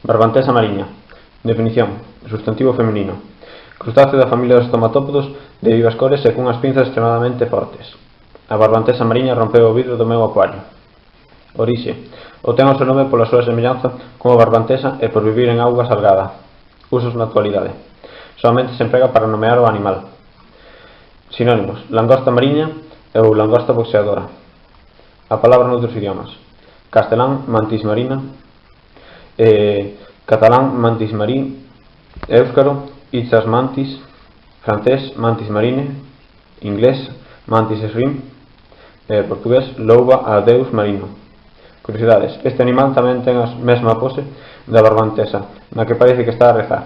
Barbantesa mariña. Definición: sustantivo feminino. Crustáceo da familia dos estomatópodos de vivas cores e cunhas pinzas extremadamente fortes. A barbantesa mariña rompeu o vidro do meu acuario. Orixe: obtén o seu nome pola súa semellanza cunha barbantesa e por vivir en auga salgada. Usos na actualidade: soamente se emprega para nomear o animal. Sinónimos: langosta mariña ou langosta boxeadora. A palabra noutros idiomas: castelán, mantis marina, catalán, mantis marí, éuscaro, ichthys mantis, francés, mantis marine, inglés, mantis shrimp, portugués, louva a deus marino. Curiosidades: este animal tamén ten a mesma pose da barbantesa, na que parece que está a rezar.